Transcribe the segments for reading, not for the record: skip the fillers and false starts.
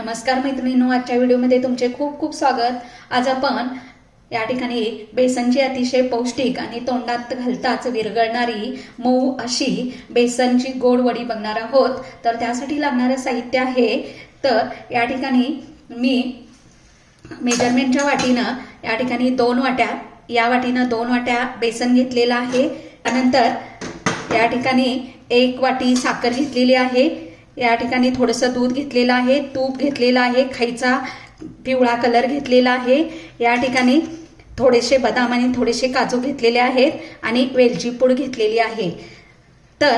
नमस्कार मैत्रिणींनो, आजच्या व्हिडिओमध्ये तुमचे खूप खूप स्वागत। आज आपण या ठिकाणी बेसनची अतिशय पौष्टिक आणि तोंडात घालताच विरघळणारी मऊ अशी बेसनची गोड वडी बघणार आहोत। तर त्यासाठी लागणारे साहित्य आहे, तर या ठिकाणी मी मेजरमेंटच्या वाटीनं या ठिकाणी 2 वाट्या, या वाटीनं 2 वाट्या बेसन घेतलेला आहे। त्यानंतर या ठिकाणी 1 वाटी साखर घेतलेली आहे। या ठिकाणी थोडंसं दूध घेतलेलं आहे, तूप घेतलेलं आहे, खायचा पिवळा कलर घेतलेला आहे। या ठिकाणी थोडेसे बदाम आणि थोडेसे काजू घेतलेले आहेत आणि वेलची पूड घेतलेली आहे। तर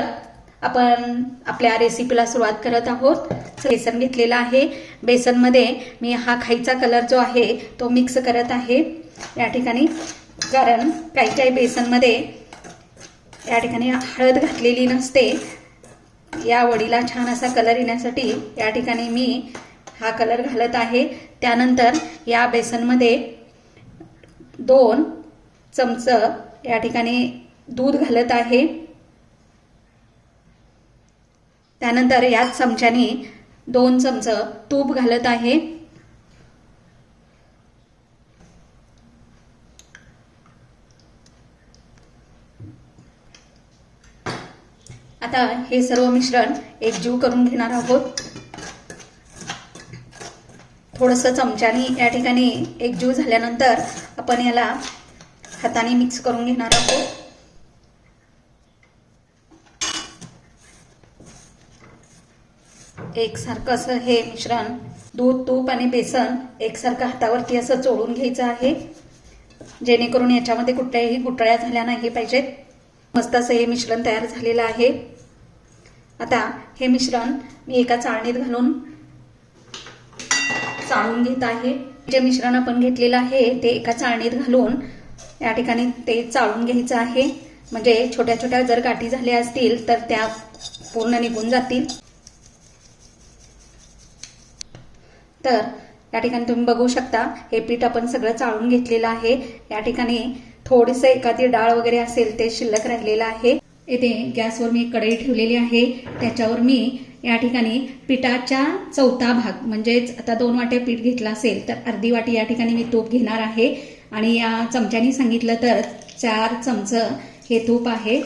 आपण आपल्या रेसिपीला सुरुवात करत आहोत। बेसन घेतलेलं आहे, बेसनमध्ये मी हा खायचा कलर जो आहे तो मिक्स करत आहे या ठिकाणी, कारण काही बेसनमध्ये या ठिकाणी हळद घातलेली नसते। या वडीला छान असा कलर येण्यासाठी या ठिकाणी मी हा कलर घालत आहे। त्यानंतर या बेसनमध्ये 2 चमचे या ठिकाणी दूध घालत आहे। त्यानंतर याच चमच्याने 2 चमचे तूप घालत आहे। आता हे सर्व मिश्रण एकजीव करून घेणार आहोत। थोडंसं चमच्याने या ठिकाणी एकजीव झाल्यानंतर आपण याला हाताने मिक्स करून घेणार आहोत। एकसारखं असं हे मिश्रण दूध, तूप आणि बेसन एकसारखं हातावरती असं चोळून घ्यायचं आहे, जेणेकरून याच्यामध्ये कुठल्याही गुठळ्या झाल्या नाही पाहिजेत। मस्त असं हे मिश्रण तयार झालेलं आहे। आता हे मिश्रण मी एका चाळणीत घालून चाळून घेत आहे। जे मिश्रण आपण घेतलेलं आहे ते एका चाळणीत घालून या ठिकाणी ते चाळून घ्यायचं आहे, म्हणजे छोट्या छोट्या जर गाठी झाल्या असतील तर त्या पूर्ण निघून जातील। तर या ठिकाणी तुम्ही बघू शकता हे पीठ आपण सगळं चाळून घेतलेलं आहे। या ठिकाणी थोडीसं एखादी डाळ वगैरे असेल ते शिल्लक राहिलेलं आहे। इथे गॅसवर मी कढई ठेवलेली आहे, त्याच्यावर मी या ठिकाणी पिठाच्या 1/4 भाग, म्हणजेच आता 2 वाट्या पीठ घेतलं असेल तर अर्धी वाटी या ठिकाणी मी तूप घेणार आहे। आणि या चमच्याने सांगितलं तर 4 चमचे हे तूप आहे।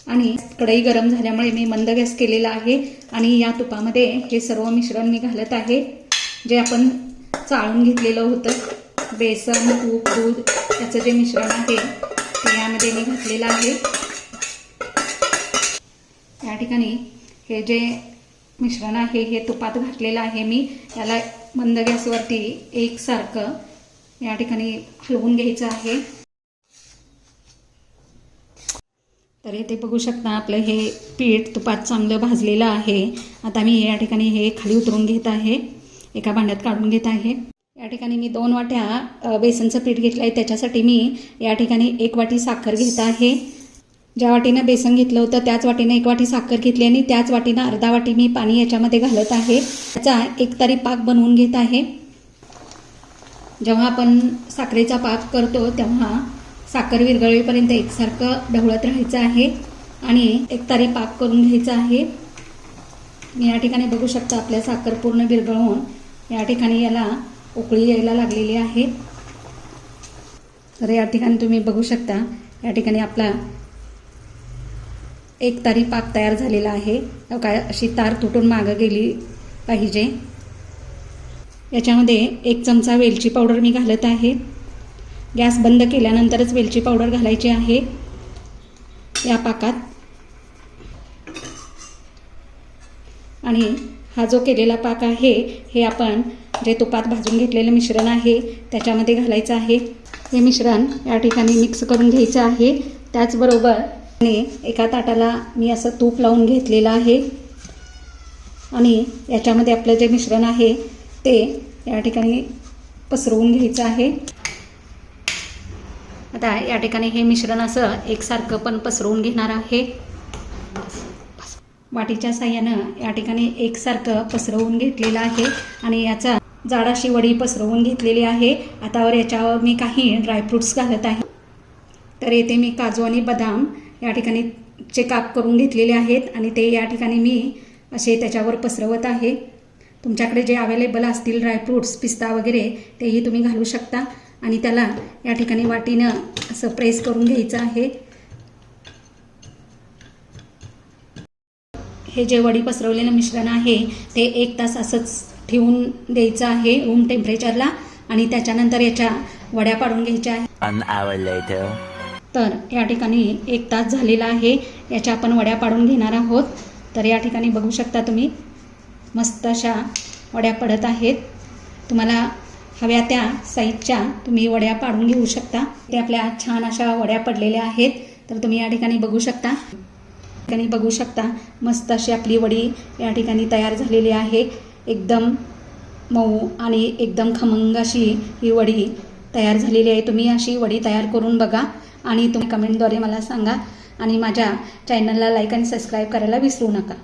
आणि कढई गरम झाल्यामुळे मी मंद गॅस केलेला आहे आणि या तुपामध्ये हे सर्व मिश्रण मी घालत आहे, जे आपण चाळून घेतलेलं होतं। बेसन, तूप, दूध याचं जे मिश्रण आहे ते यामध्ये मी घातलेलं आहे। या ठिकाणी हे जे मिश्रण आहे हे तुपात घातलेलं आहे मी, याला मंद गॅसवरती एकसारखं या ठिकाणी हलवून घ्यायचं आहे। तर इथे बघू शकता आपलं हे पीठ तुपात चांगलं भाजलेलं आहे। आता मी या ठिकाणी हे खाली उतरून घेत आहे, एका भांड्यात काढून घेत आहे। या ठिकाणी मी 2 वाट्या बेसनचं पीठ घेतलं आहे, त्याच्यासाठी मी या ठिकाणी 1 वाटी साखर घेत आहे। ज्या वाटीनं बेसन घेतलं होतं त्याच वाटीनं 1 वाटी साखर घेतली आणि त्याच वाटीनं अर्धा वाटी मी पाणी याच्यामध्ये घालत आहे। त्याचा एकतारी पाक बनवून घेत आहे। जेव्हा आपण साखरेचा पाक करतो तेव्हा साखर विरघळेपर्यंत एकसारखं ढवळत राहायचं आहे आणि एकतारी पाक करून घ्यायचा आहे। मी या ठिकाणी बघू शकता आपल्या साखर पूर्ण विरघळून या ठिकाणी याला उकळी यायला लागलेली आहे। तर या ठिकाणी तुम्ही बघू शकता या ठिकाणी आपला एकतारी पाक तयार झालेला आहे। काय अशी तार तुटून मागं गेली पाहिजे। याच्यामध्ये 1 चमचा वेलची पावडर मी घालत आहे। गॅस बंद केल्यानंतरच वेलची पावडर घालायची आहे या पाकात। आणि हा जो केलेला पाक आहे हे आपण जे तुपात भाजून घेतलेलं मिश्रण आहे त्याच्यामध्ये घालायचं आहे। हे मिश्रण या ठिकाणी मिक्स करून घ्यायचं आहे। त्याचबरोबर एका ताटाला मी असं तूप लावून घेतलेलं आहे आणि याच्यामध्ये आपलं जे मिश्रण आहे ते या ठिकाणी पसरवून घ्यायचं आहे। आता या ठिकाणी हे मिश्रण असं एकसारखं पण पसरवून घेणार आहे। वाटीच्या साह्यानं या ठिकाणी एकसारखं पसरवून घेतलेलं आहे आणि याचा जाड अशी वडी पसरवून घेतलेली आहे। आता याच्यावर मी काही ड्रायफ्रूट्स घालत आहे। तर येथे मी काजू आणि बदाम या ठिकाणी चे काप करून घेतलेले आहेत आणि ते या ठिकाणी मी असे त्याच्यावर पसरवत आहे। तुमच्याकडे जे अवेलेबल असतील ड्रायफ्रूट्स, पिस्ता वगैरे तेही तुम्ही घालू शकता आणि त्याला या ठिकाणी वाटीनं असं प्रेस करून घ्यायचं आहे. हे जे वडी पसरवलेलं मिश्रण आहे ते 1 तास असंच ठेवून द्यायचं आहे रूम टेम्परेचरला आणि त्याच्यानंतर याच्या वड्या पाडून घ्यायच्या आहेत. An hour later. तर या ठिकाणी 1 तास झालेला आहे. याच्या आपण वड्या पाडून घेणार आहोत. तर या ठिकाणी बघू शकता तुम्ही मस्त अशा वड्या पडत आहेत. तुम्हाला हव्या त्या साईजच्या तुम्ही वड्या पाडून घेऊ शकता. ते आपल्या छान अशा वड्या पडलेल्या आहेत. तर तुम्ही या ठिकाणी बघू शकता मस्त अशी आपली वडी या ठिकाणी तयार झालेली आहे. एकदम मऊ आणि एकदम खमंग अशी ही वडी तयार झालेली आहे. तुम्ही अशी वडी तयार करून बघा आणि तुम्ही कमेंटद्वारे मला सांगा आणि माझ्या चॅनलला लाईक आणि सबस्क्राईब करायला विसरू नका.